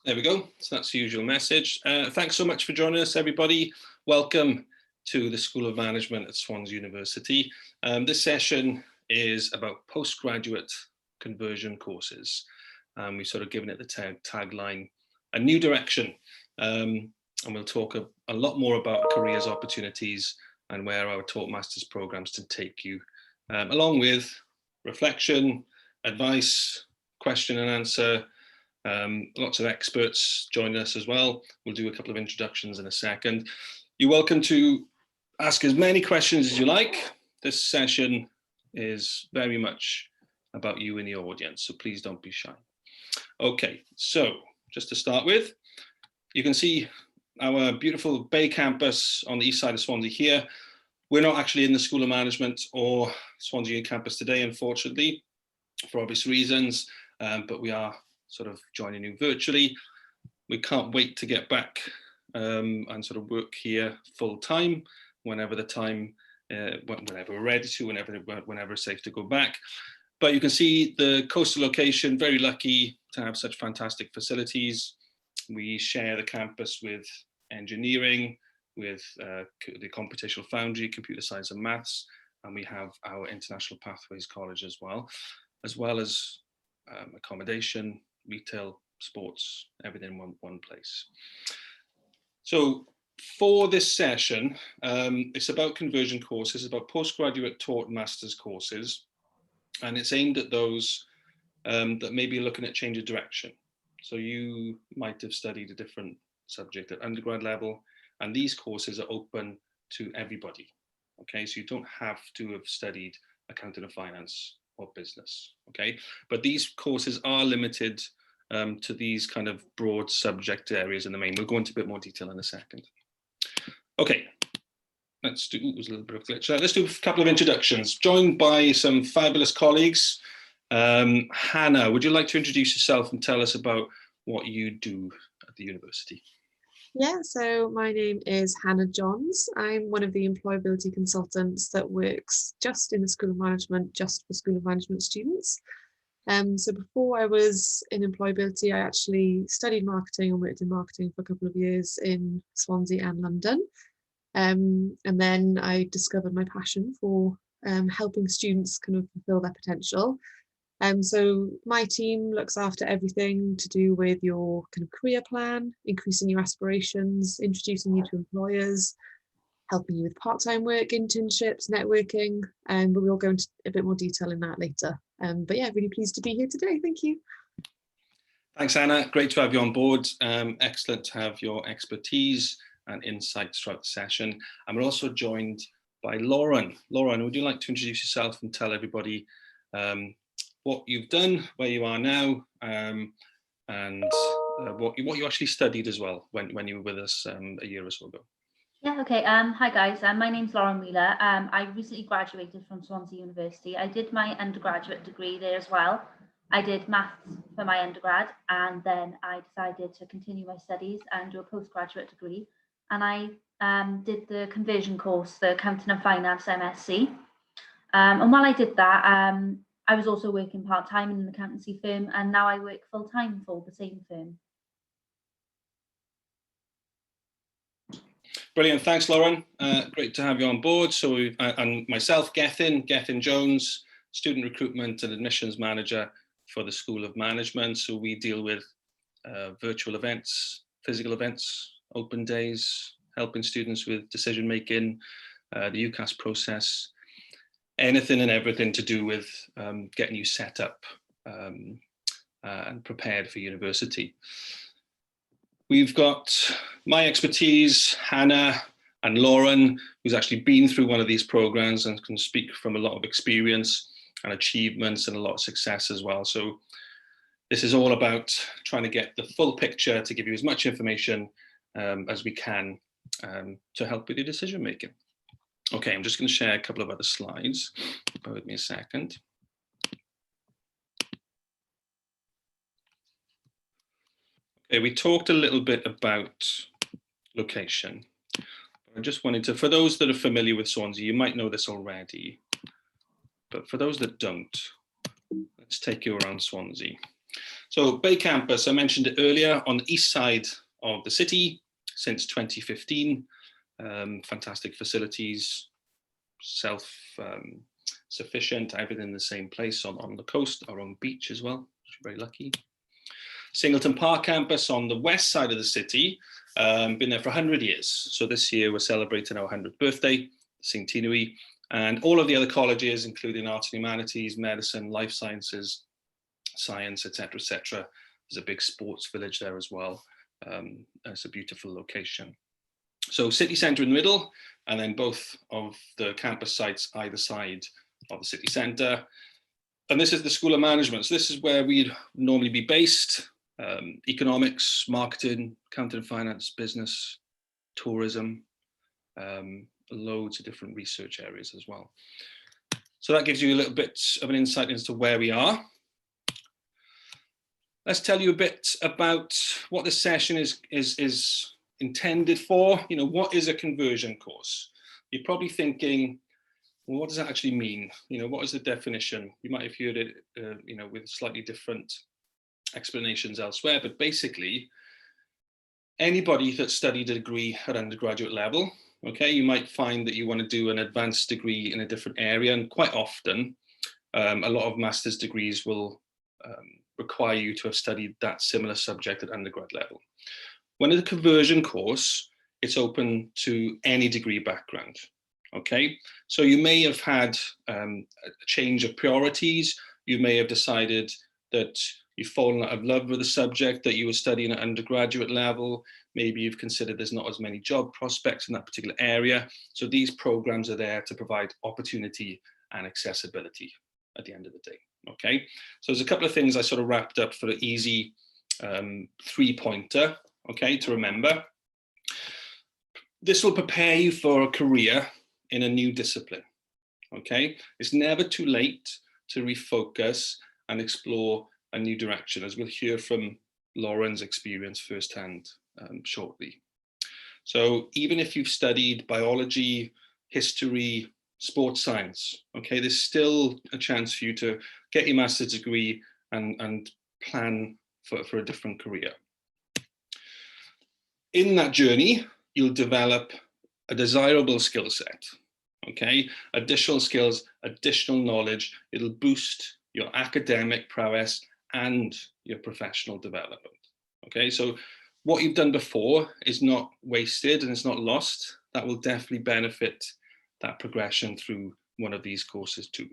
There we go. So that's the usual message. Thanks so much for joining us, everybody. Welcome to the School of Management at Swansea University. This session is about postgraduate conversion courses. We've sort of given it the tagline, a new direction. And we'll talk a lot more about careers opportunities and where our taught masters programs can take you, along with reflection, advice, question and answer. Lots of experts join us as well. We'll do a couple of introductions in a second. You're welcome to ask as many questions as you like. This session is very much about you in the audience, so please don't be shy. Okay, so just to start with, you can see our beautiful Bay campus on the east side of Swansea here. We're not actually in the School of Management or Swansea campus today, unfortunately, for obvious reasons, but we are sort of joining you virtually. We can't wait to get back and sort of work here full time, whenever the time, whenever we're ready to, whenever it's safe to go back. But you can see the coastal location, very lucky to have such fantastic facilities. We share the campus with engineering, with the computational foundry, computer science and maths, and we have our International Pathways College as well as accommodation, retail, sports, everything in one place. So for this session, it's about conversion courses, it's about postgraduate taught masters courses, and it's aimed at those that may be looking at change of direction. So you might have studied a different subject at undergrad level, and these courses are open to everybody. Okay, so you don't have to have studied accounting and finance or business, okay? But these courses are limited to these kind of broad subject areas in the main. We'll go into a bit more detail in a second. Okay, let's do, there's a little bit of glitch there. Let's do a couple of introductions. Joined by some fabulous colleagues. Hannah, would you like to introduce yourself and tell us about what you do at the university? Yeah, so my name is Hannah Johns. I'm one of the employability consultants that works just in the School of Management, just for School of Management students. So before I was in employability, I actually studied marketing and worked in marketing for a couple of years in Swansea and London. And then I discovered my passion for helping students kind of fulfill their potential. So my team looks after everything to do with your kind of career plan, increasing your aspirations, introducing you to employers, helping you with part-time work, internships, networking, but we'll go into a bit more detail in that later. But yeah, really pleased to be here today. Thank you. Thanks, Anna. Great to have you on board. Excellent to have your expertise and insights throughout the session. And we're also joined by Lauren. Lauren, would you like to introduce yourself and tell everybody what you've done, where you are now, and what you actually studied as well when you were with us a year or so ago? Yeah, okay. Hi guys, my name's Lauren Wheeler. I recently graduated from Swansea University. I did my undergraduate degree there as well. I did maths for my undergrad, and then I decided to continue my studies and do a postgraduate degree. And I did the conversion course, the accounting and finance MSc. And while I did that, I was also working part-time in an accountancy firm, and now I work full-time for the same firm. Brilliant, thanks Lauren. Great to have you on board. So, and myself, Gethin Jones, Student Recruitment and Admissions Manager for the School of Management. So we deal with virtual events, physical events, open days, helping students with decision making, the UCAS process, anything and everything to do with getting you set up and prepared for university. We've got my expertise, Hannah and Lauren, who's actually been through one of these programs and can speak from a lot of experience and achievements and a lot of success as well. So this is all about trying to get the full picture to give you as much information as we can to help with your decision making. Okay, I'm just going to share a couple of other slides. Bear with me a second. Okay, we talked a little bit about location. I just wanted to, for those that are familiar with Swansea, you might know this already, but for those that don't, let's take you around Swansea. So Bay Campus, I mentioned it earlier, on the east side of the city since 2015. Fantastic facilities, self-sufficient, everything in the same place on the coast, our own beach as well, which we're very lucky. Singleton Park campus on the west side of the city, been there for 100 years. So this year we're celebrating our 100th birthday, centenary, and all of the other colleges, including arts and humanities, medicine, life sciences, science, etc., etc. There's a big sports village there as well. It's a beautiful location. So city centre in the middle, and then both of the campus sites either side of the city centre. And this is the School of Management. So this is where we'd normally be based. Economics, marketing, accounting and finance, business, tourism, loads of different research areas as well. So that gives you a little bit of an insight into where we are. Let's tell you a bit about what this session is intended for. You know, what is a conversion course? You're probably thinking, well, what does that actually mean? You know, what is the definition? You might have heard it, you know, with slightly different explanations elsewhere, but basically, anybody that studied a degree at undergraduate level, okay, you might find that you want to do an advanced degree in a different area, and quite often, a lot of master's degrees will require you to have studied that similar subject at undergrad level. When it's a conversion course, it's open to any degree background, okay? So you may have had a change of priorities. You may have decided that you've fallen out of love with the subject that you were studying at undergraduate level. Maybe you've considered there's not as many job prospects in that particular area. So these programs are there to provide opportunity and accessibility at the end of the day, okay? So there's a couple of things I sort of wrapped up for an easy three-pointer, okay, to remember. This will prepare you for a career in a new discipline, okay? It's never too late to refocus and explore a new direction, as we'll hear from Lauren's experience firsthand shortly. So even if you've studied biology, history, sports science, okay, there's still a chance for you to get your master's degree and plan for a different career. In that journey, you'll develop a desirable skill set, okay? Additional skills, additional knowledge. It'll boost your academic prowess and your professional development, okay? So what you've done before is not wasted and it's not lost. That will definitely benefit that progression through one of these courses too.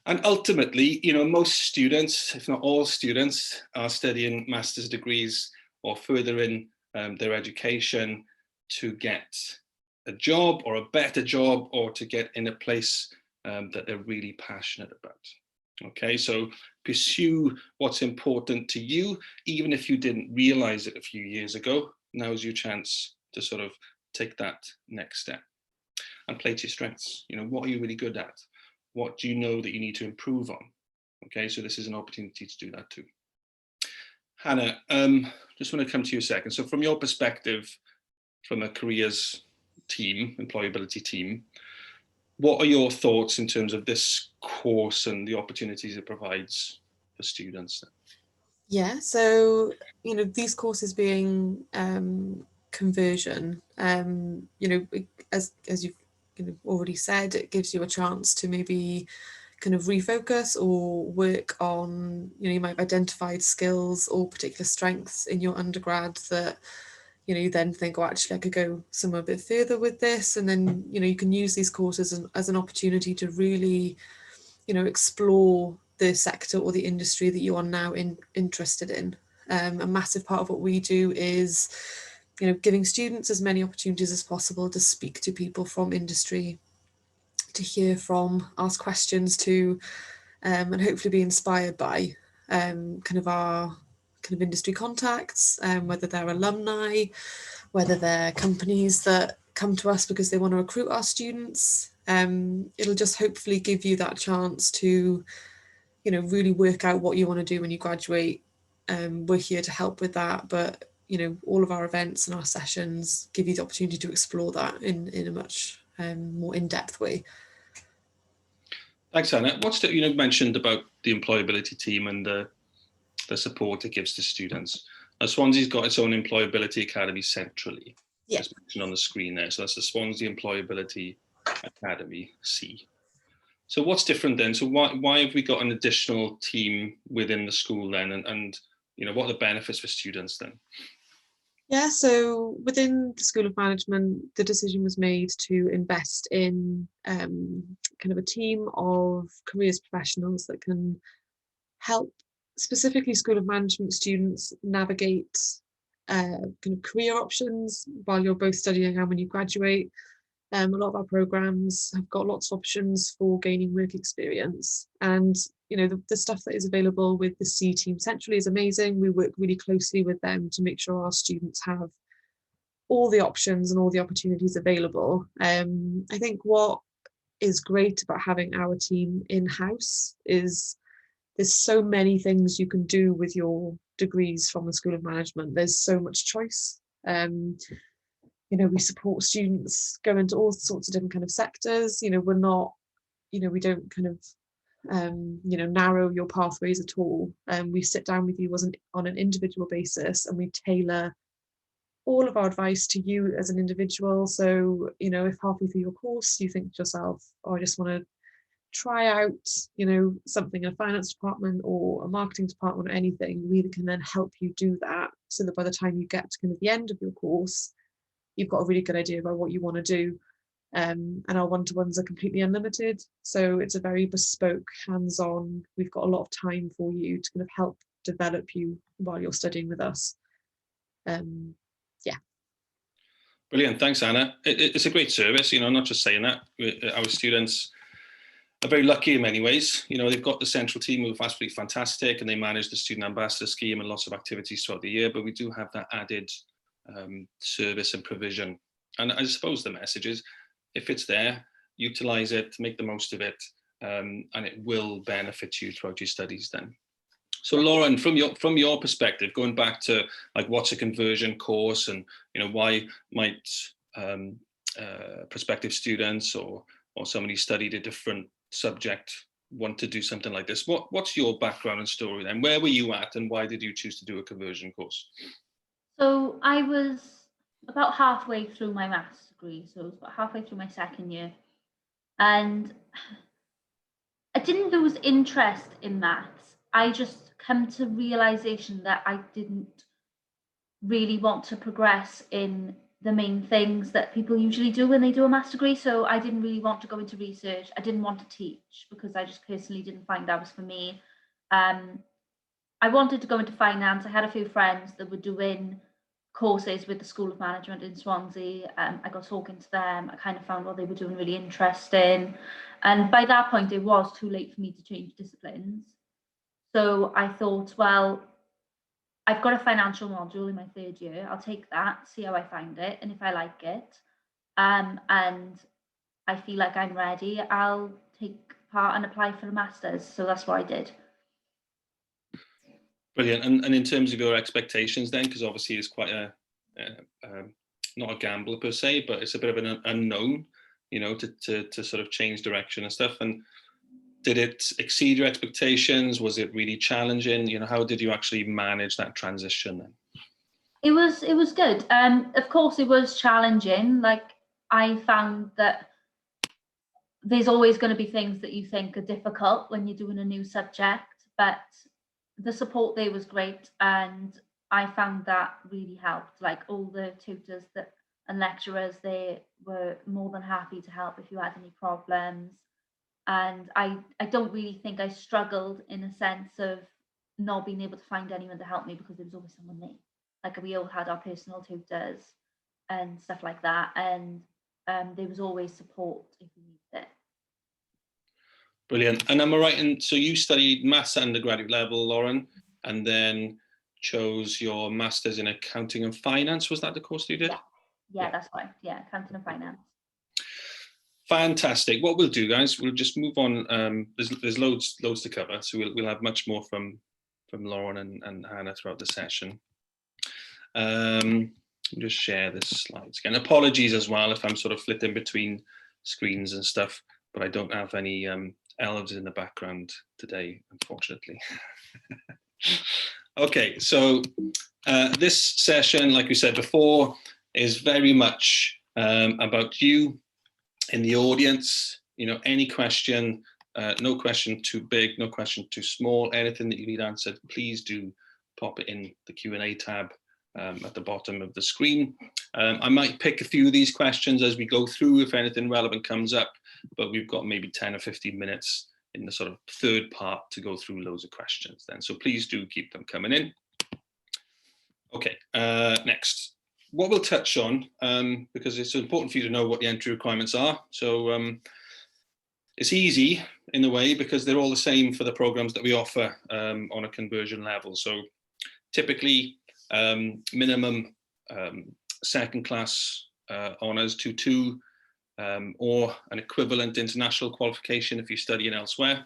And ultimately, you know, most students, if not all students, are studying master's degrees or further in their education to get a job or a better job, or to get in a place that they're really passionate about. Okay, so pursue what's important to you, even if you didn't realize it a few years ago. Now's your chance to sort of take that next step and play to your strengths. You know, what are you really good at? What do you know that you need to improve on? Okay, so this is an opportunity to do that too. Hannah, just want to come to you a second. So from your perspective, from a careers team, employability team, what are your thoughts in terms of this course and the opportunities it provides for students? Yeah, so, you know, these courses being conversion, you know, as you've already said, it gives you a chance to maybe kind of refocus or work on, you know, you might have identified skills or particular strengths in your undergrad that, you know, you then think, oh, actually, I could go somewhere a bit further with this. And then, you know, you can use these courses as an opportunity to really, you know, explore the sector or the industry that you are now interested in. A massive part of what we do is, you know, giving students as many opportunities as possible to speak to people from industry, to hear from, ask questions to, and hopefully be inspired by kind of our kind of industry contacts, whether they're alumni, whether they're companies that come to us because they want to recruit our students. It'll just hopefully give you that chance to, you know, really work out what you want to do when you graduate. We're here to help with that, but, you know, all of our events and our sessions give you the opportunity to explore that in a much more in-depth way. Thanks, Hannah. What's the, you know, mentioned about the employability team and the the support it gives to students. Now, Swansea's got its own Employability Academy centrally. Yeah. It's mentioned on the screen there. So that's the Swansea Employability Academy C. So what's different then? So why have we got an additional team within the school then? And you know, what are the benefits for students then? Yeah, so within the School of Management, the decision was made to invest in kind of a team of careers professionals that can help specifically School of Management students navigate kind of career options while you're both studying and when you graduate. A lot of our programs have got lots of options for gaining work experience, and you know the stuff that is available with the C team centrally is amazing. We work really closely with them to make sure our students have all the options and all the opportunities available. I think what is great about having our team in-house is there's so many things you can do with your degrees from the School of Management. There's so much choice. You know, we support students go into all sorts of different kind of sectors. You know, we're not, you know, we don't kind of, you know, narrow your pathways at all. We sit down with you on an individual basis, and we tailor all of our advice to you as an individual. So, you know, if halfway through your course you think to yourself, oh, I just want to try out, you know, something in a finance department or a marketing department or anything, we can then help you do that, so that by the time you get to kind of the end of your course, you've got a really good idea about what you want to do. And our one-to-ones are completely unlimited, so it's a very bespoke, hands-on. We've got a lot of time for you to kind of help develop you while you're studying with us. Yeah. Brilliant, thanks Anna. It's a great service, you know, not just saying that. Our students are very lucky in many ways. You know, they've got the central team who are absolutely fantastic, and they manage the student ambassador scheme and lots of activities throughout the year, but we do have that added service and provision. And I suppose the message is, if it's there, utilize it, make the most of it, and it will benefit you throughout your studies then. So Lauren, from your perspective, going back to like what's a conversion course, and you know, why might prospective students or somebody who studied a different subject want to do something like this? What's your background and story then? Where were you at, and why did you choose to do a conversion course? So I was about halfway through my maths degree, so it was about halfway through my second year, and I didn't lose interest in maths. I just come to realization that I didn't really want to progress in the main things that people usually do when they do a maths degree. So I didn't really want to go into research. I didn't want to teach because I just personally didn't find that was for me. I wanted to go into finance. I had a few friends that were doing courses with the School of Management in Swansea. I got talking to them. I kind of found what they were doing really interesting. And by that point, it was too late for me to change disciplines. So I thought, well, I've got a financial module in my third year. I'll take that, see how I find it. And if I like it, and I feel like I'm ready, I'll take part and apply for a master's. So that's what I did. Brilliant. And in terms of your expectations then, because obviously it's quite not a gamble per se, but it's a bit of an unknown, you know, to sort of change direction and stuff. And did it exceed your expectations? Was it really challenging? You know, how did you actually manage that transition then? It was good. Of course, it was challenging. Like, I found that there's always going to be things that you think are difficult when you're doing a new subject, but the support there was great, and I found that really helped. Like, all the tutors and lecturers, they were more than happy to help if you had any problems. And I don't really think I struggled in a sense of not being able to find anyone to help me, because there was always someone there. Like, we all had our personal tutors and stuff like that, and there was always support if we needed it. Brilliant. And am I right in, so you studied maths at undergraduate level, Lauren, and then chose your master's in accounting and finance? Was that the course you did? Yeah, that's right. Yeah, accounting and finance. Fantastic. What we'll do, guys, we'll just move on. There's loads to cover, so we'll have much more from Lauren and Hannah throughout the session. Just share the slides again. Apologies as well if I'm sort of flipping between screens and stuff, but I don't have any elves in the background today, unfortunately. Okay, so this session, like we said before, is very much about you in the audience. You know, any question, no question too big, no question too small, anything that you need answered, please do pop it in the Q&A tab at the bottom of the screen. I might pick a few of these questions as we go through if anything relevant comes up, but we've got maybe 10 or 15 minutes in the sort of third part to go through loads of questions then. So please do keep them coming in. Okay, next. What we'll touch on, because it's important for you to know what the entry requirements are. So it's easy in a way because they're all the same for the programs that we offer on a conversion level. So typically minimum second class honours 2-2 or an equivalent international qualification if you're studying elsewhere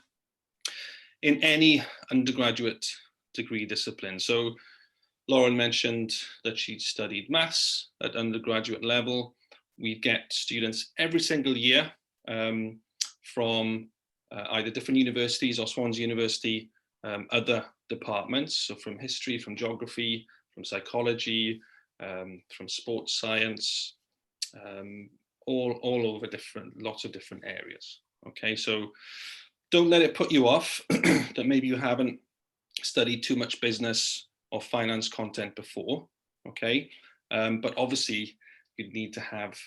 in any undergraduate degree discipline. So Lauren mentioned that she studied maths at undergraduate level. We get students every single year from either different universities or Swansea University, other departments, so from history, from geography, from psychology, from sports science, all over lots of different areas. Okay, so don't let it put you off that maybe you haven't studied too much business or finance content before, okay? But obviously you'd need to have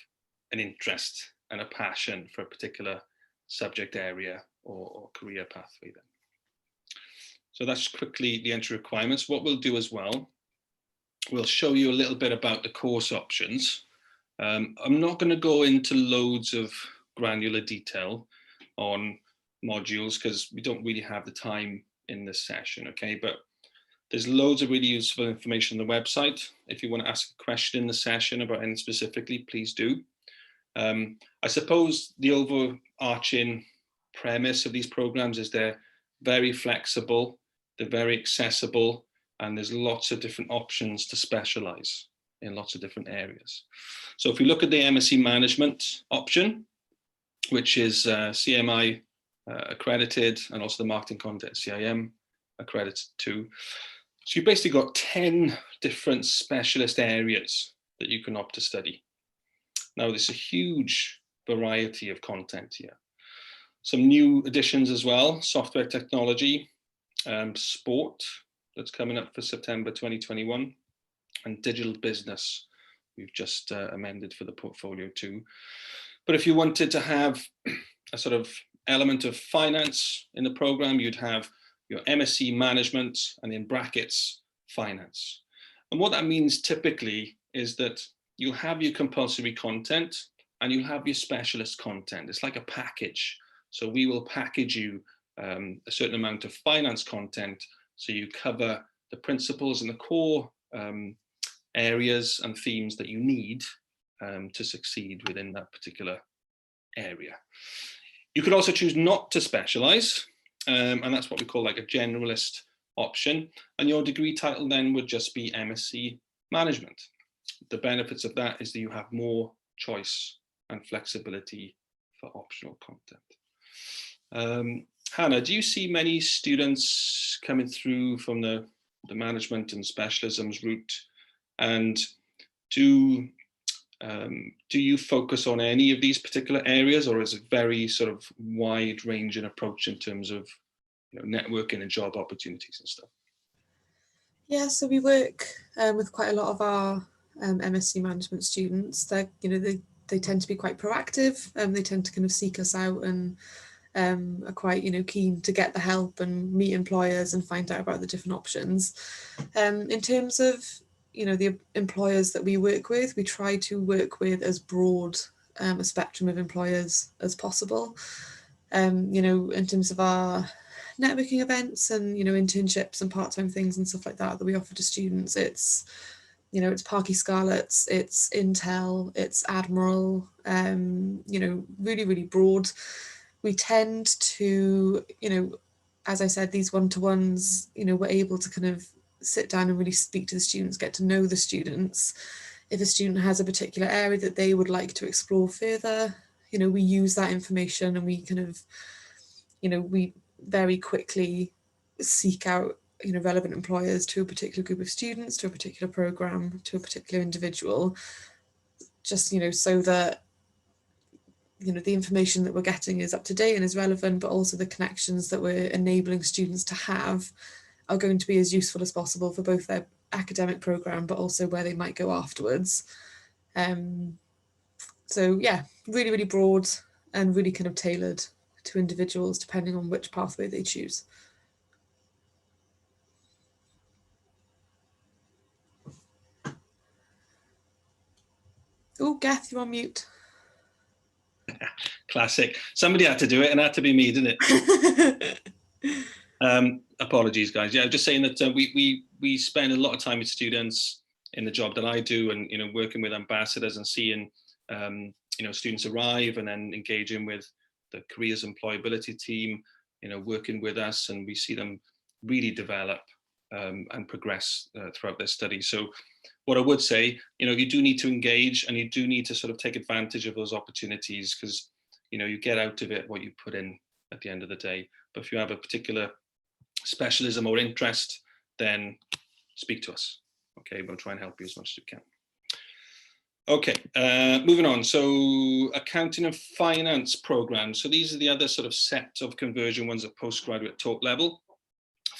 an interest and a passion for a particular subject area or career pathway then. So that's quickly the entry requirements. What we'll do as well, we'll show you a little bit about the course options. I'm not going to go into loads of granular detail on modules because we don't really have the time in this session, okay? But there's loads of really useful information on the website. If you want to ask a question in the session about anything specifically, please do. I suppose the overarching premise of these programs is they're very flexible, they're very accessible, and there's lots of different options to specialize in lots of different areas. So if we look at the MSc Management option, which is CMI accredited, and also the Marketing Content CIM accredited too. So you've basically got 10 different specialist areas that you can opt to study. Now there's a huge variety of content here. Some new additions as well, software technology, sport, that's coming up for September 2021, and digital business, we've just amended for the portfolio too. But if you wanted to have a sort of element of finance in the program, you'd have your MSc Management and in brackets, finance. And what that means typically is that you'll have your compulsory content and you'll have your specialist content. It's like a package. So we will package you a certain amount of finance content so you cover the principles and the core areas and themes that you need to succeed within that particular area. You could also choose not to specialize, and that's what we call like a generalist option. And your degree title then would just be MSc Management. The benefits of that is that you have more choice and flexibility for optional content. Hannah, do you see many students coming through from the management and specialisms route? And do you focus on any of these particular areas, or is it very sort of wide-ranging approach in terms of networking and job opportunities and stuff? Yeah, so we work with quite a lot of our MSc Management students. They tend to be quite proactive, they tend to kind of seek us out and are quite keen to get the help and meet employers and find out about the different options. In terms of the employers that we work with, we try to work with as broad a spectrum of employers as possible. In terms of our networking events and internships and part-time things and stuff like that we offer to students, it's Parky Scarlett's, it's Intel, it's Admiral, really, really broad. We tend to, as I said, these one-to-ones, we're able to kind of sit down and really speak to the students, get to know the students. If a student has a particular area that they would like to explore further, we use that information and we kind of, we very quickly seek out, relevant employers to a particular group of students, to a particular program, to a particular individual, just, so that, the information that we're getting is up to date and is relevant, but also the connections that we're enabling students to have are going to be as useful as possible for both their academic program, but also where they might go afterwards. So yeah, really, really broad and really kind of tailored to individuals depending on which pathway they choose. Oh, Gath, you're on mute. Classic. Somebody had to do it, and it had to be me, didn't it? Apologies, guys. Yeah, just saying that we spend a lot of time with students in the job that I do, and working with ambassadors and seeing students arrive, and then engaging with the careers employability team, working with us, and we see them really develop and progress throughout their study. So what I would say, you do need to engage, and you do need to sort of take advantage of those opportunities, because you get out of it what you put in at the end of the day. But if you have a particular specialism or interest, then speak to us. Okay, we'll try and help you as much as we can. Okay, moving on. So accounting and finance programs. So these are the other sort of set of conversion ones at postgraduate top level.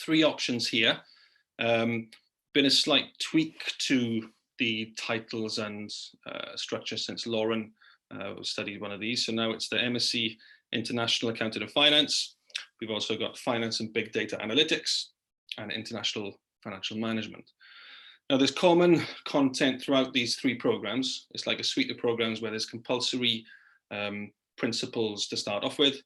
3 options here. Been a slight tweak to the titles and structure since Lauren studied one of these. So now it's the MSc International Accounting and Finance. We've also got Finance and Big Data Analytics and International Financial Management. Now there's common content throughout these 3 programs. It's like a suite of programs where there's compulsory principles to start off with.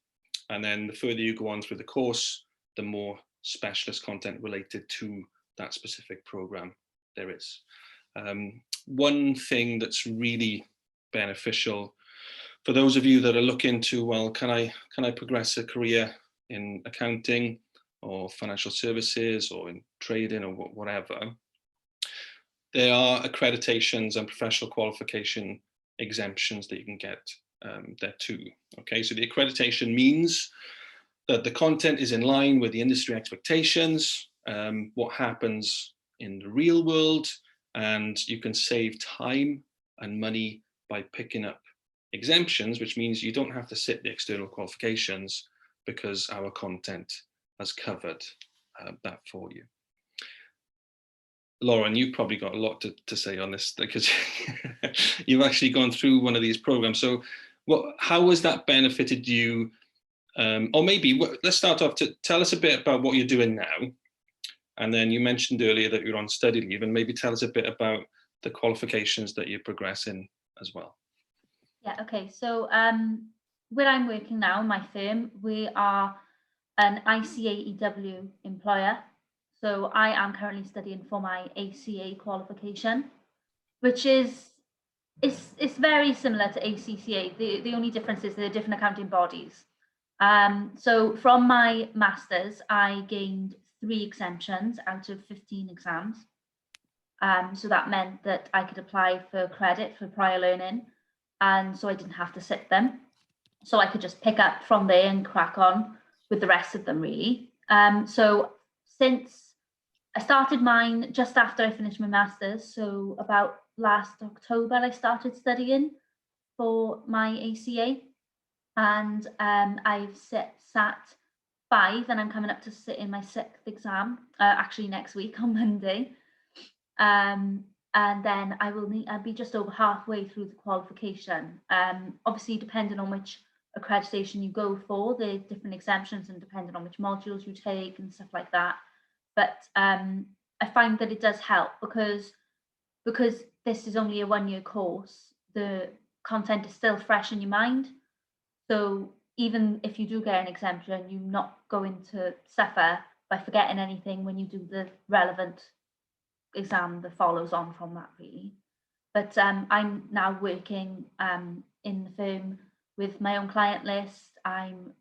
And then the further you go on through the course, the more specialist content related to that specific program there is. One thing that's really beneficial for those of you that are looking to, well, can I progress a career in accounting or financial services or in trading or whatever, there are accreditations and professional qualification exemptions that you can get there too. Okay, so the accreditation means that the content is in line with the industry expectations, what happens in the real world, and you can save time and money by picking up exemptions, which means you don't have to sit the external qualifications because our content has covered that for you. Lauren, you've probably got a lot to say on this because you've actually gone through one of these programs. So how has that benefited you? Or maybe let's start off to tell us a bit about what you're doing now. And then you mentioned earlier that you're on study leave, and maybe tell us a bit about the qualifications that you're progressing as well. Yeah, okay. So where I'm working now, my firm, we are an ICAEW employer. So I am currently studying for my ACA qualification, which is it's very similar to ACCA. The only difference is they're different accounting bodies. So from my master's, I gained 3 exemptions out of 15 exams. So that meant that I could apply for credit for prior learning, and so I didn't have to sit them. So I could just pick up from there and crack on with the rest of them, really. So since I started mine just after I finished my master's, so about last October, I started studying for my ACA, and I've sat 5, and I'm coming up to sit in my 6th exam, actually next week on Monday. And then I'll be just over halfway through the qualification. Obviously, depending on which accreditation you go for, there are different exemptions, and depending on which modules you take and stuff like that. But I find that it does help because this is only a 1-year course. The content is still fresh in your mind. So even if you do get an exemption, you're not going to suffer by forgetting anything when you do the relevant exam that follows on from that, really. But I'm now working in the firm with my own client list. I'm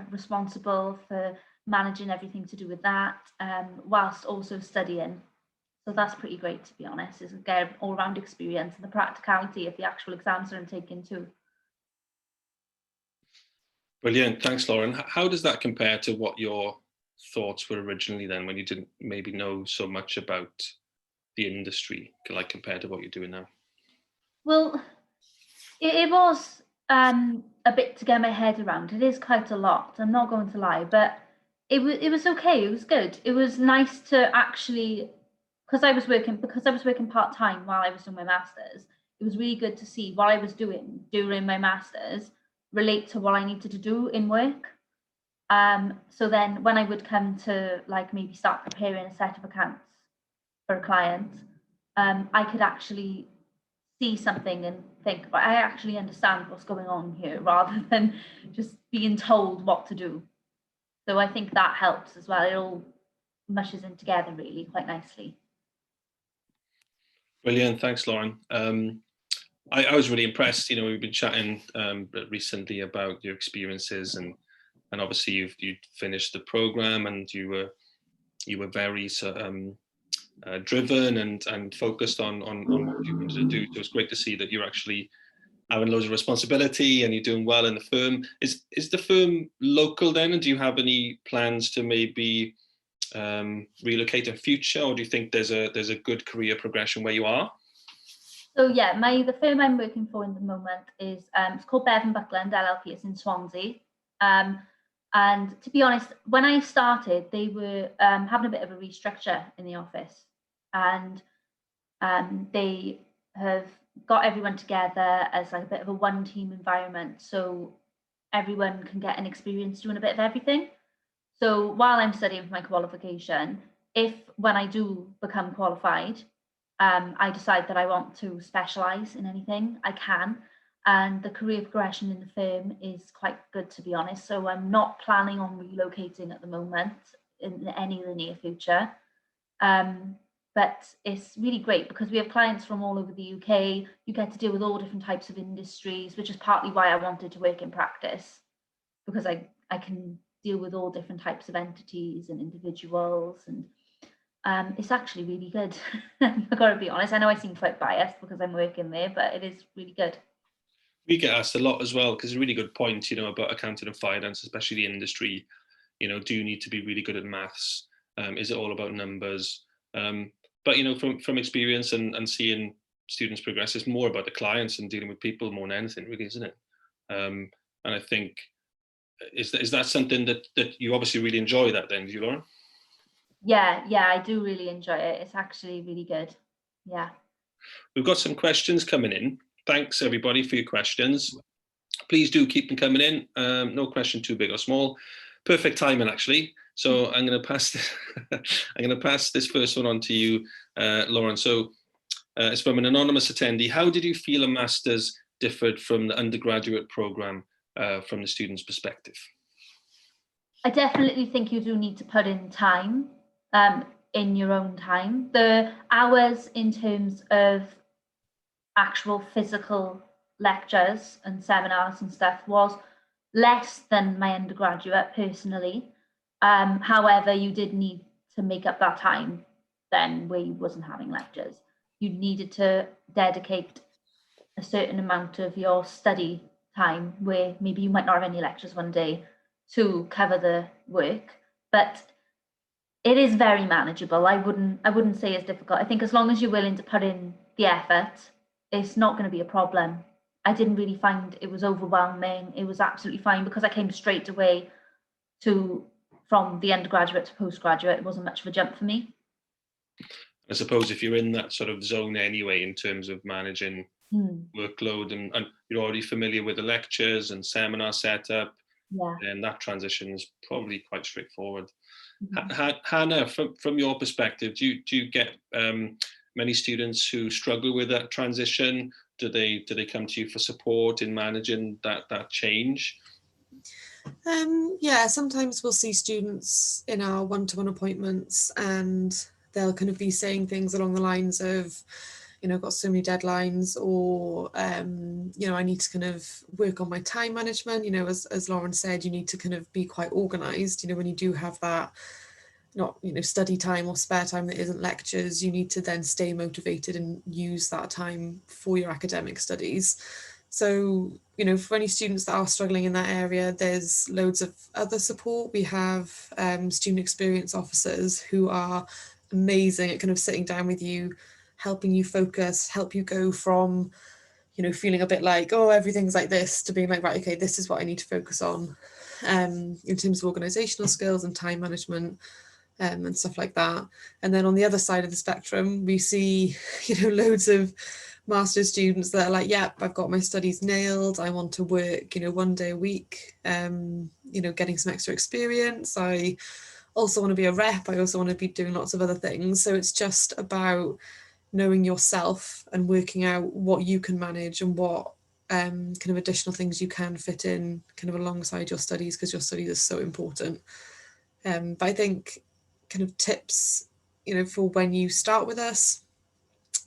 responsible for managing everything to do with that, whilst also studying. So that's pretty great, to be honest. It's an all-round experience, and the practicality of the actual exams that I'm taking too. Brilliant, thanks, Lauren. How does that compare to what you're thoughts were originally then, when you didn't maybe know so much about the industry, like compared to what you're doing now? Well, it was a bit to get my head around. It is quite a lot, I'm not going to lie, but it was okay. It was good. It was nice to actually, because I was working part-time while I was doing my masters. It was really good to see what I was doing during my masters relate to what I needed to do in work. So then when I would come to like maybe start preparing a set of accounts for a client, I could actually see something and think, well, I actually understand what's going on here, rather than just being told what to do. So I think that helps as well. It all mushes in together really quite nicely. Brilliant, thanks, Lauren. I was really impressed. You know, we've been chatting recently about your experiences, and obviously you've finished the program, and you were very driven and focused on what you wanted to do. So it's great to see that you're actually having loads of responsibility and you're doing well in the firm. Is the firm local then, and do you have any plans to maybe relocate in future, or do you think there's a good career progression where you are? So yeah, the firm I'm working for in the moment is it's called Bevan Buckland LLP. It's in Swansea. And to be honest, when I started, they were having a bit of a restructure in the office, and they have got everyone together as like a bit of a one-team environment, so everyone can get an experience doing a bit of everything. So while I'm studying for my qualification, when I do become qualified, I decide that I want to specialise in anything, I can. And the career progression in the firm is quite good, to be honest. So I'm not planning on relocating at the moment in any of the near future. But it's really great because we have clients from all over the UK. You get to deal with all different types of industries, which is partly why I wanted to work in practice, because I can deal with all different types of entities and individuals, and it's actually really good. I've got to be honest. I know I seem quite biased because I'm working there, but it is really good. We get asked a lot as well, because it's a really good point, you know, about accounting and finance, especially the industry. You know, do you need to be really good at maths? Is it all about numbers? But you know, from experience and seeing students progress, it's more about the clients and dealing with people more than anything, really, isn't it? And I think, is that something that you obviously really enjoy that then, do you, Lauren? Yeah, I do really enjoy it. It's actually really good. Yeah. We've got some questions coming in. Thanks everybody for your questions. Please do keep them coming in. No question too big or small. Perfect timing, actually. So I'm going to pass this first one on to you, Lauren. So it's from an anonymous attendee. How did you feel a master's differed from the undergraduate program from the student's perspective? I definitely think you do need to put in time, in your own time. The hours in terms of actual physical lectures and seminars and stuff was less than my undergraduate personally. However, you did need to make up that time then where you wasn't having lectures. You needed to dedicate a certain amount of your study time where maybe you might not have any lectures one day to cover the work, but it is very manageable. I wouldn't say it's difficult. I think as long as you're willing to put in the effort, it's not going to be a problem. I didn't really find it was overwhelming. It was absolutely fine because I came straight away from the undergraduate to postgraduate. It wasn't much of a jump for me. I suppose if you're in that sort of zone anyway, in terms of managing workload and you're already familiar with the lectures and seminar setup, then that transition is probably quite straightforward. Hannah, from your perspective, do you get many students who struggle with that transition? Do they come to you for support in managing that change? Yeah, sometimes we'll see students in our one-to-one appointments and they'll kind of be saying things along the lines of, you know, got so many deadlines, or, you know, I need to kind of work on my time management. You know, as Lauren said, you need to kind of be quite organized. You know, when you do have that, not, you know, study time or spare time that isn't lectures, you need to then stay motivated and use that time for your academic studies. So, you know, for any students that are struggling in that area, there's loads of other support. We have student experience officers who are amazing at kind of sitting down with you, helping you focus, help you go from, you know, feeling a bit like, oh, everything's like this, to being like, right, okay, this is what I need to focus on in terms of organizational skills and time management and stuff like that. And then on the other side of the spectrum, we see, you know, loads of master's students that are like, yep, I've got my studies nailed. I want to work, you know, 1 day a week, you know, getting some extra experience. I also want to be a rep. I also want to be doing lots of other things. So it's just about knowing yourself and working out what you can manage and what kind of additional things you can fit in kind of alongside your studies, because your studies are so important. But I think kind of tips, you know, for when you start with us,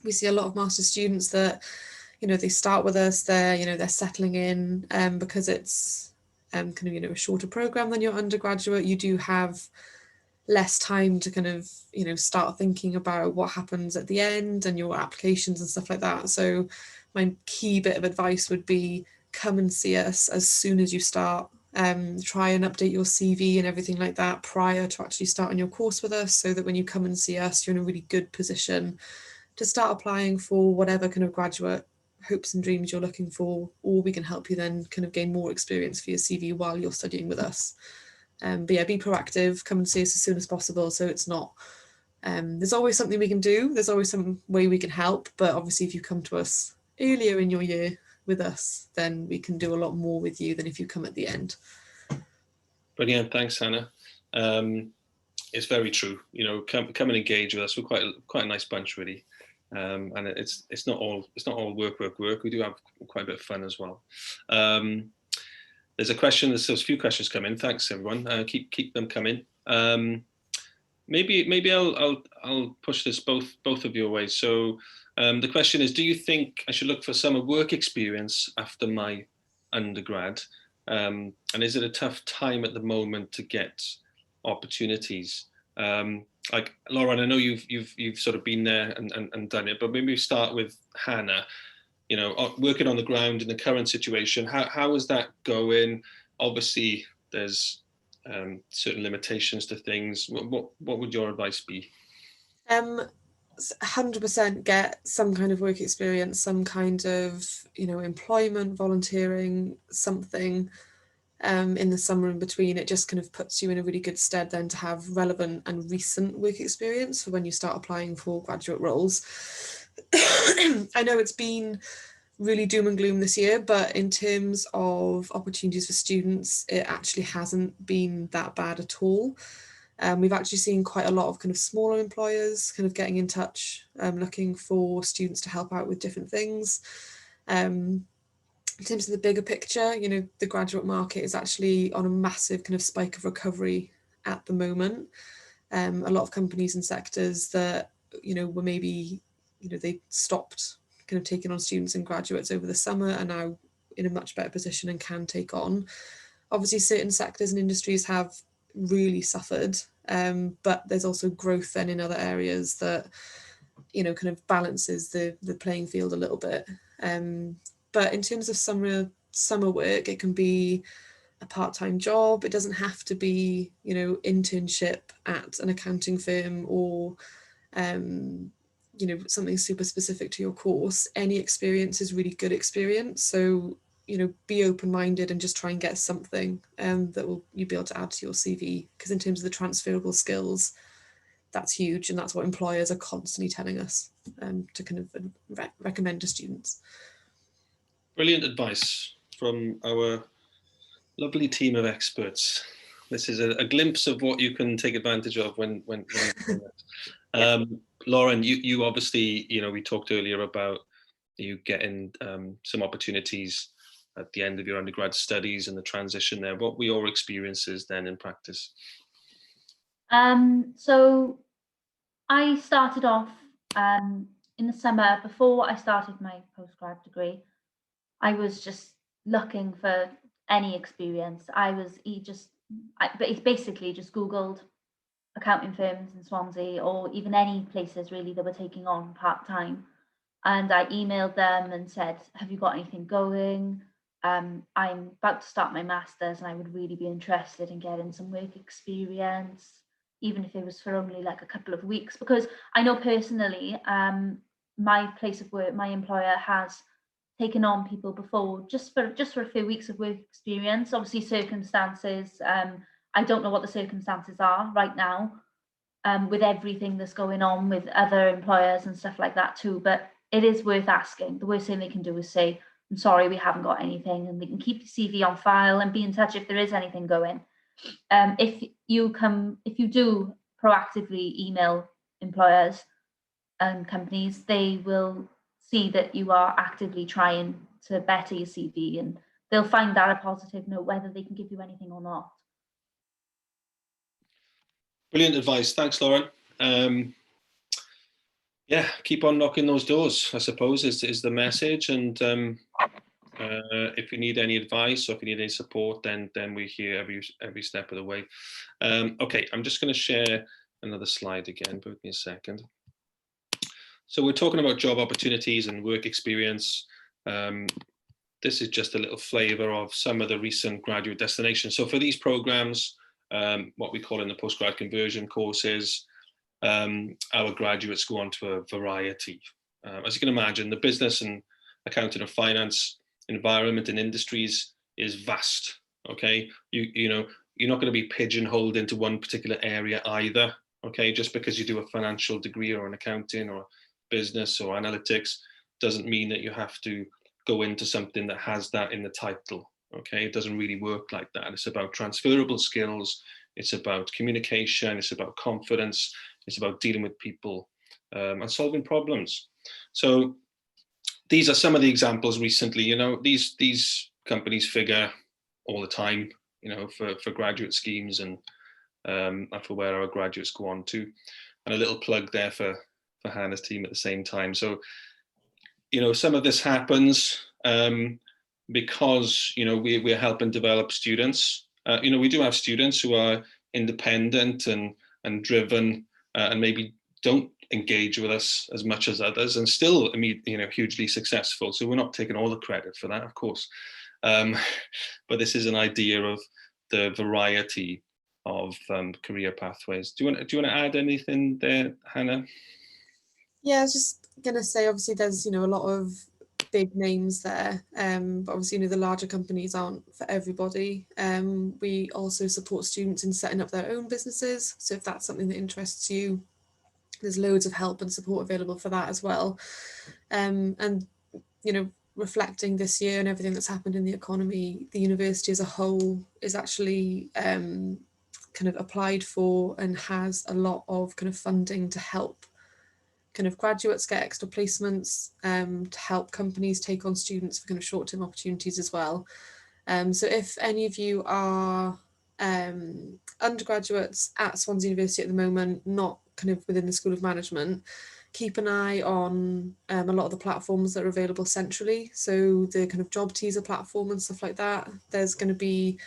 we see a lot of master's students that, you know, they start with us, they're settling in because it's kind of, you know, a shorter program than your undergraduate. You do have less time to kind of, you know, start thinking about what happens at the end and your applications and stuff like that. So my key bit of advice would be come and see us as soon as you start. Try and update your CV and everything like that prior to actually starting your course with us, so that when you come and see us, you're in a really good position to start applying for whatever kind of graduate hopes and dreams you're looking for, or we can help you then kind of gain more experience for your CV while you're studying with us. But yeah, be proactive, come and see us as soon as possible. So it's not, there's always something we can do. There's always some way we can help. But obviously if you come to us earlier in your year with us, then we can do a lot more with you than if you come at the end. Brilliant, thanks, Hannah. It's very true. You know, come and engage with us. We're quite a nice bunch, really. And it's not all work. We do have quite a bit of fun as well. There's a few questions come in. Thanks, everyone. Keep them coming. Maybe I'll push this both of your ways. So the question is, do you think I should look for summer work experience after my undergrad? And is it a tough time at the moment to get opportunities? Like Lauren, I know you've sort of been there and done it, but maybe we start with Hannah. You know, working on the ground in the current situation, how is that going? Obviously, there's certain limitations to things. What would your advice be? 100% get some kind of work experience, some kind of, you know, employment, volunteering, something in the summer in between. It just kind of puts you in a really good stead then to have relevant and recent work experience for when you start applying for graduate roles. I know it's been really doom and gloom this year, but in terms of opportunities for students, it actually hasn't been that bad at all. We've actually seen quite a lot of kind of smaller employers kind of getting in touch, looking for students to help out with different things. In terms of the bigger picture, you know, the graduate market is actually on a massive kind of spike of recovery at the moment. A lot of companies and sectors that, you know, were maybe, you know, they stopped kind of taking on students and graduates over the summer are now in a much better position and can take on. Obviously, certain sectors and industries have really suffered, but there's also growth then in other areas that, you know, kind of balances the playing field a little bit. But in terms of summer work, it can be a part-time job. It doesn't have to be, you know, internship at an accounting firm or you know, something super specific to your course. Any experience is really good experience. So, you know, be open-minded and just try and get something that you'll be able to add to your CV, because in terms of the transferable skills, that's huge, and that's what employers are constantly telling us to kind of recommend to students. Brilliant advice from our lovely team of experts. This is a glimpse of what you can take advantage of when Yeah. Lauren, you obviously, you know, we talked earlier about you getting some opportunities at the end of your undergrad studies and the transition there. What were your experiences then in practice? So I started off in the summer before I started my postgrad degree. I was just looking for any experience. Basically just Googled accounting firms in Swansea, or even any places really that were taking on part-time. And I emailed them and said, have you got anything going? I'm about to start my master's and I would really be interested in getting some work experience, even if it was for only like a couple of weeks, because I know personally, my place of work, my employer has taken on people before just for a few weeks of work experience. Obviously circumstances, I don't know what the circumstances are right now, with everything that's going on with other employers and stuff like that too, but it is worth asking. The worst thing they can do is say, I'm sorry, we haven't got anything, and they can keep your CV on file and be in touch if there is anything going. If you do proactively email employers and companies, they will see that you are actively trying to better your CV, and they'll find that a positive note, whether they can give you anything or not. Brilliant advice. Thanks, Lauren. Yeah, keep on knocking those doors, I suppose, is the message. And if you need any advice or if you need any support, then we're here every step of the way. Okay, I'm just going to share another slide again. Give me a second. So we're talking about job opportunities and work experience. This is just a little flavour of some of the recent graduate destinations. So for these programs, what we call in the postgrad conversion courses, our graduates go on to a variety. As you can imagine, the business and accounting and finance environment and industries is vast. Okay, you know, you're not going to be pigeonholed into one particular area either. Okay, just because you do a financial degree or an accounting or business or analytics doesn't mean that you have to go into something that has that in the title. Okay, it doesn't really work like that. It's about transferable skills. It's about communication. It's about confidence. It's about dealing with people and solving problems. So these are some of the examples recently. You know, these companies figure all the time, you know, for graduate schemes and for where our graduates go on to. And a little plug there for Hannah's team at the same time. So, you know, some of this happens because, you know, we're helping develop students. You know, we do have students who are independent and driven and maybe don't engage with us as much as others and still, you know, hugely successful. So we're not taking all the credit for that, of course. But this is an idea of the variety of career pathways. Do you want to add anything there, Hannah? Yeah, I was just gonna say, obviously there's, you know, a lot of big names there, but obviously, you know, the larger companies aren't for everybody. We also support students in setting up their own businesses. So if that's something that interests you, there's loads of help and support available for that as well. And, you know, reflecting this year and everything that's happened in the economy, the university as a whole is actually kind of applied for and has a lot of kind of funding to help kind of graduates get extra placements, to help companies take on students for kind of short-term opportunities as well. So if any of you are undergraduates at Swansea University at the moment, not kind of within the School of Management, keep an eye on a lot of the platforms that are available centrally. So the kind of job teaser platform and stuff like that. There's going to be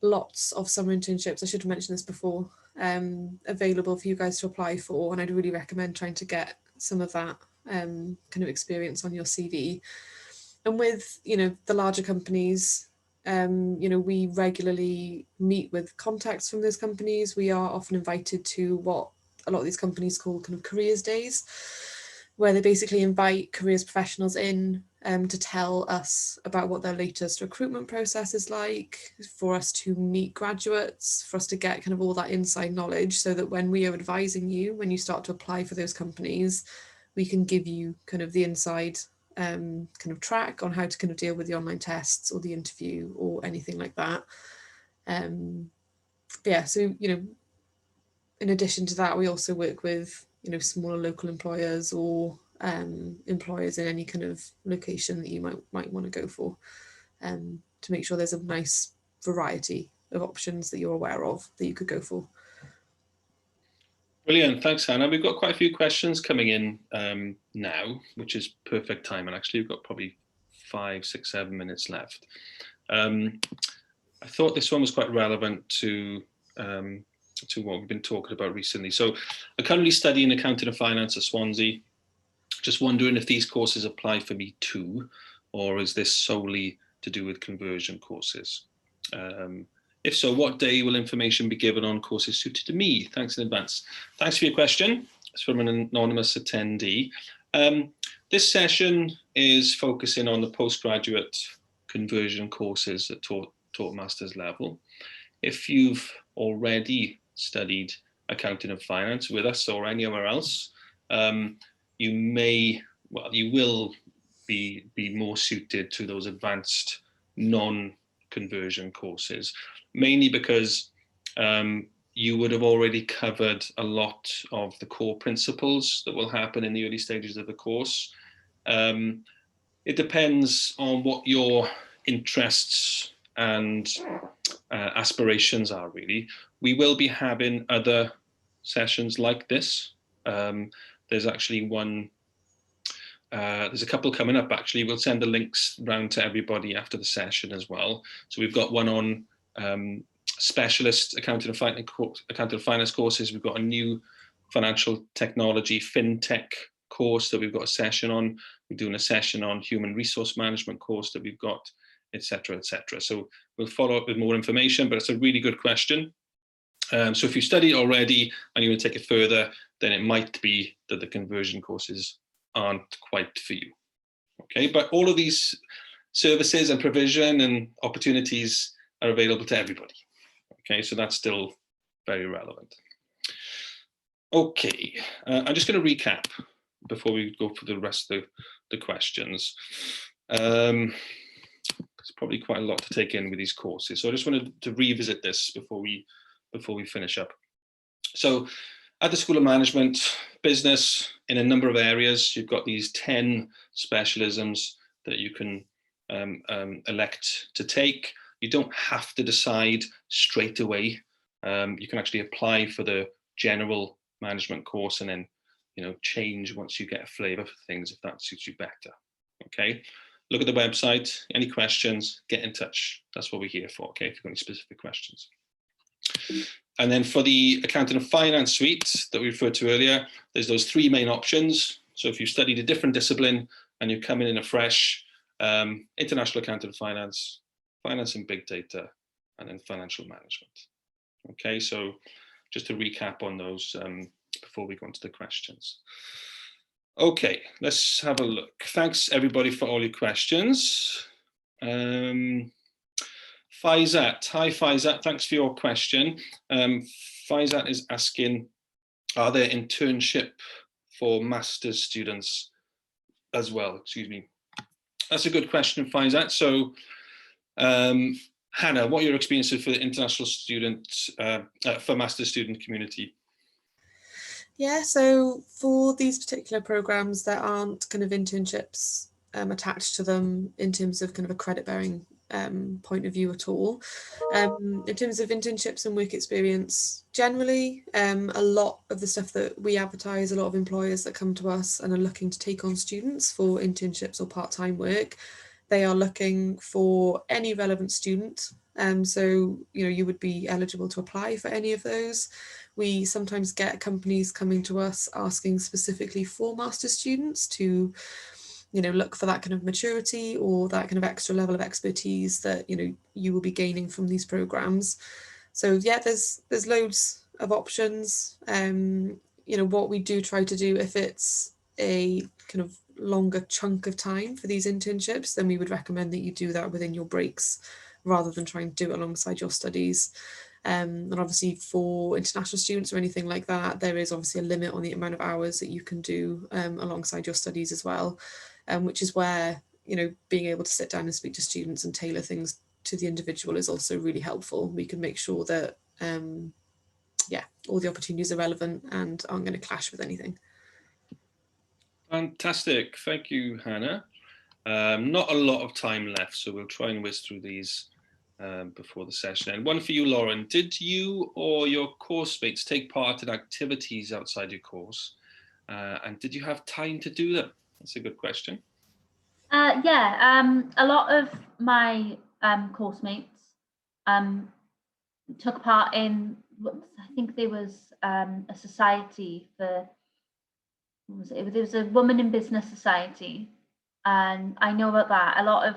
lots of summer internships, I should have mentioned this before, available for you guys to apply for, and I'd really recommend trying to get some of that kind of experience on your CV. And with, you know, the larger companies, you know, we regularly meet with contacts from those companies. We are often invited to what a lot of these companies call kind of careers days, where they basically invite careers professionals in to tell us about what their latest recruitment process is like, for us to meet graduates, for us to get kind of all that inside knowledge, so that when we are advising you, when you start to apply for those companies, we can give you kind of the inside kind of track on how to kind of deal with the online tests or the interview or anything like that. But yeah, so, you know, in addition to that, we also work with, you know, smaller local employers or employers in any kind of location that you might want to go for, to make sure there's a nice variety of options that you're aware of that you could go for. Brilliant, thanks Hannah. We've got quite a few questions coming in now, which is perfect time, and actually we've got probably 5, 6, 7 minutes left. I thought this one was quite relevant to what we've been talking about recently. So I'm currently studying accounting and finance at Swansea. Just wondering if these courses apply for me too, or is this solely to do with conversion courses? If so, what day will information be given on courses suited to me? Thanks in advance. Thanks for your question. It's from an anonymous attendee. This session is focusing on the postgraduate conversion courses at taught master's level. If you've already studied accounting and finance with us or anywhere else, you will be more suited to those advanced non-conversion courses, mainly because you would have already covered a lot of the core principles that will happen in the early stages of the course. It depends on what your interests and aspirations are, really. We will be having other sessions like this. There's actually one, there's a couple coming up actually. We'll send the links round to everybody after the session as well. So we've got one on specialist accounting and finance courses. We've got a new financial technology fintech course that we've got a session on. We're doing a session on human resource management course that we've got, etc., etc. So we'll follow up with more information, but it's a really good question. So if you study already and you want to take it further, then it might be that the conversion courses aren't quite for you. Okay, but all of these services and provision and opportunities are available to everybody. Okay, so that's still very relevant. Okay, I'm just going to recap before we go for the rest of the questions. There's probably quite a lot to take in with these courses, so I just wanted to revisit this before we finish up. So at the School of Management, business in a number of areas, you've got these 10 specialisms that you can elect to take. You don't have to decide straight away. You can actually apply for the general management course and then, change once you get a flavor for things if that suits you better. Okay, look at the website. Any questions, get in touch. That's what we're here for. Okay, if you've got any specific questions. And then for the accounting and finance suite that we referred to earlier, there's those 3 main options. So if you've studied a different discipline and you're coming in afresh, international accounting and finance, finance and big data, and then financial management. Okay, so just to recap on those before we go into the questions. Okay, let's have a look. Thanks everybody for all your questions. Faizat, hi Faizat, thanks for your question. Faizat is asking, are there internship for master's students as well? Excuse me. That's a good question, Faizat. So Hannah, what are your experiences for the international students, for master's student community? Yeah, so for these particular programs, there aren't kind of internships attached to them in terms of kind of a credit bearing point of view at all. In terms of internships and work experience, generally, a lot of the stuff that we advertise, a lot of employers that come to us and are looking to take on students for internships or part-time work, they are looking for any relevant student. So, you would be eligible to apply for any of those. We sometimes get companies coming to us asking specifically for master's students to, look for that kind of maturity or that kind of extra level of expertise that, you will be gaining from these programs. So yeah, there's loads of options. What we do try to do, if it's a kind of longer chunk of time for these internships, then we would recommend that you do that within your breaks rather than trying to do it alongside your studies. And obviously for international students or anything like that, there is obviously a limit on the amount of hours that you can do alongside your studies as well, which is where, being able to sit down and speak to students and tailor things to the individual is also really helpful. We can make sure that, all the opportunities are relevant and aren't going to clash with anything. Fantastic. Thank you, Hannah. Not a lot of time left, so we'll try and whiz through these before the session. And one for you, Lauren. Did you or your course mates take part in activities outside your course? And did you have time to do them? That's a good question. Yeah, a lot of my course mates took part in, I think there was a society for what was it? There was a Women in Business Society, and I know about that. A lot of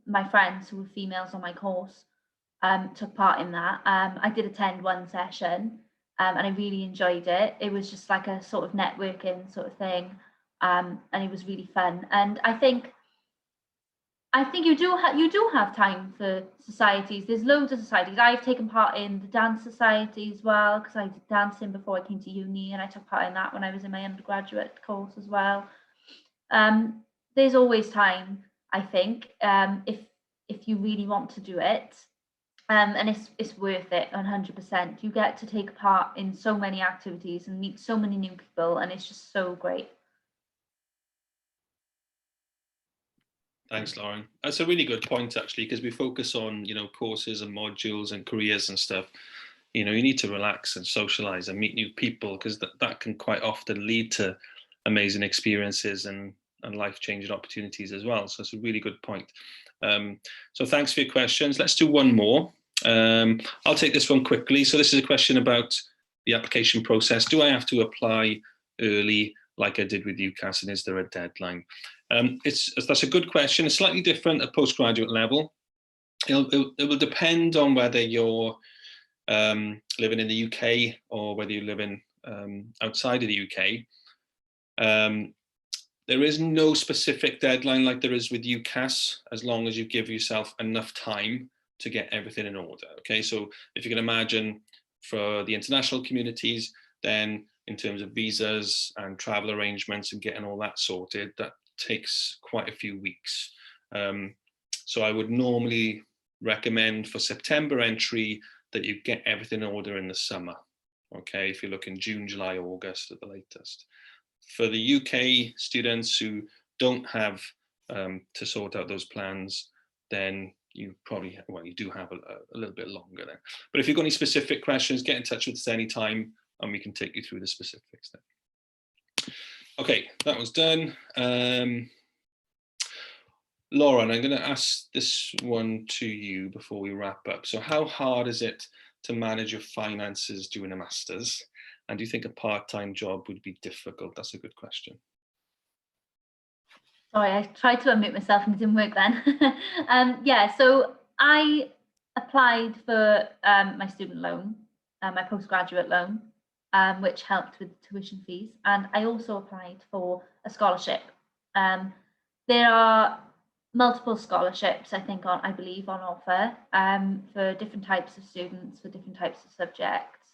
my friends who were females on my course took part in that. I did attend one session, and I really enjoyed it. It was just like a sort of networking sort of thing, and it was really fun. And I think you do have time for societies. There's loads of societies. I've taken part in the dance society as well, because I did dancing before I came to uni, and I took part in that when I was in my undergraduate course as well. There's always time, I think, if you really want to do it, and it's worth it 100%. You get to take part in so many activities and meet so many new people, and it's just so great. Thanks, Lauren. That's a really good point, actually, because we focus on, courses and modules and careers and stuff. You need to relax and socialize and meet new people, because that can quite often lead to amazing experiences and life-changing opportunities as well. So it's a really good point. So thanks for your questions. Let's do one more. I'll take this one quickly. So this is a question about the application process. Do I have to apply early like I did with UCAS, and is there a deadline? That's a good question. It's slightly different at postgraduate level. It will depend on whether you're living in the UK or whether you live in outside of the UK. There is no specific deadline like there is with UCAS, as long as you give yourself enough time to get everything in order. Okay, so if you can imagine for the international communities, then in terms of visas and travel arrangements and getting all that sorted, that takes quite a few weeks. So I would normally recommend for September entry that you get everything in order in the summer. Okay, if you're looking June, July, August at the latest. For the UK students who don't have to sort out those plans, then you probably, you do have a little bit longer then. But if you've got any specific questions, get in touch with us anytime and we can take you through the specifics then. Okay, that was done. Lauren, I'm going to ask this one to you before we wrap up. So how hard is it to manage your finances during a master's? And do you think a part-time job would be difficult? That's a good question. Sorry, I tried to unmute myself and it didn't work then. Yeah, so I applied for my student loan, my postgraduate loan, which helped with tuition fees. And I also applied for a scholarship. There are multiple scholarships, I believe, on offer for different types of students, for different types of subjects.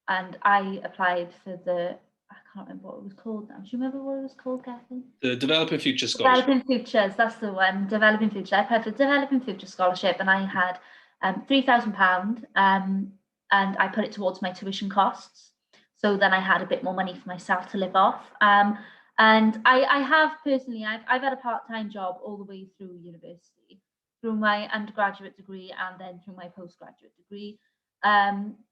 And I applied for I can't remember what it was called now. Do you remember what it was called, Catherine? The Developing Future Scholarship. Developing Futures, that's the one. Developing Future. I applied for Developing Future Scholarship, and I had £3,000, and I put it towards my tuition costs. So then I had a bit more money for myself to live off. And I have personally, I've had a part-time job all the way through university, through my undergraduate degree and then through my postgraduate degree,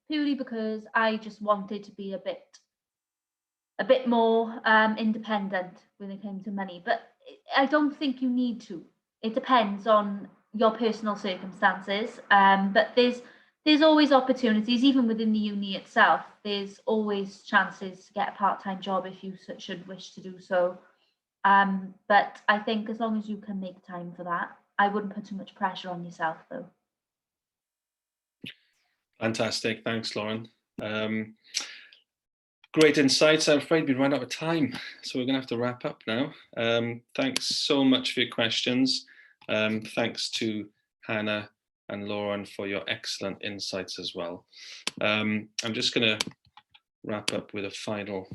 purely because I just wanted to be a bit more independent when it came to money. But I don't think you need to. It depends on your personal circumstances. But there's always opportunities, even within the uni itself. There's always chances to get a part-time job if you should wish to do so. But I think as long as you can make time for that, I wouldn't put too much pressure on yourself, though. Fantastic. Thanks, Lauren. Great insights. I'm afraid we've run out of time, so we're going to have to wrap up now. Thanks so much for your questions. Thanks to Hannah and Lauren for your excellent insights as well. I'm just going to wrap up with a final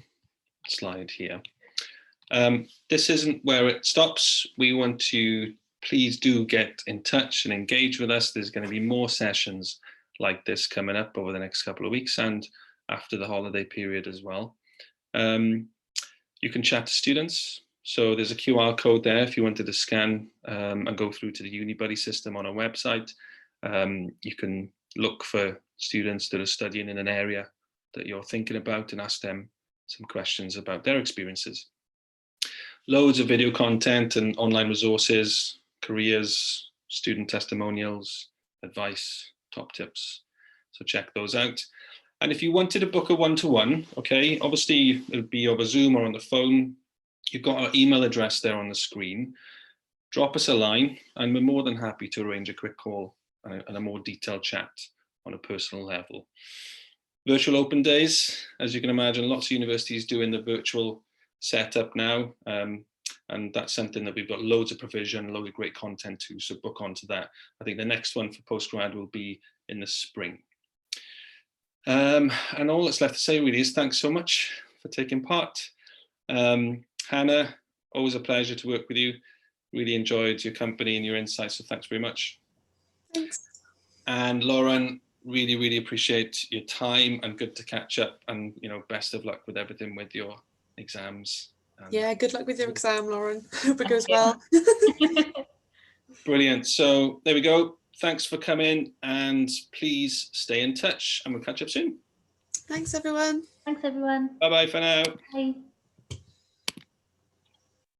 slide here. This isn't where it stops. We want you, please do get in touch and engage with us. There's going to be more sessions like this coming up over the next couple of weeks and after the holiday period as well. You can chat to students. So there's a QR code there if you wanted to scan and go through to the UniBuddy system on our website. You can look for students that are studying in an area that you're thinking about and ask them some questions about their experiences. Loads of video content and online resources, careers, student testimonials, advice, top tips. So check those out. And if you wanted to book a one-to-one, okay, obviously it'll be over Zoom or on the phone. You've got our email address there on the screen. Drop us a line and we're more than happy to arrange a quick call and a more detailed chat on a personal level. Virtual open days, as you can imagine, lots of universities doing the virtual setup now. And that's something that we've got loads of provision, loads of great content to, so book onto that. I think the next one for postgrad will be in the spring. And all that's left to say really is thanks so much for taking part. Hannah, always a pleasure to work with you. Really enjoyed your company and your insights, so thanks very much. Thanks. And Lauren, really, really appreciate your time and good to catch up, and best of luck with everything with your exams. Yeah, good luck with your exam, Lauren. Hope it goes well. Brilliant. So there we go. Thanks for coming, and please stay in touch and we'll catch up soon. Thanks, everyone. Thanks, everyone. Bye-bye for now. Bye.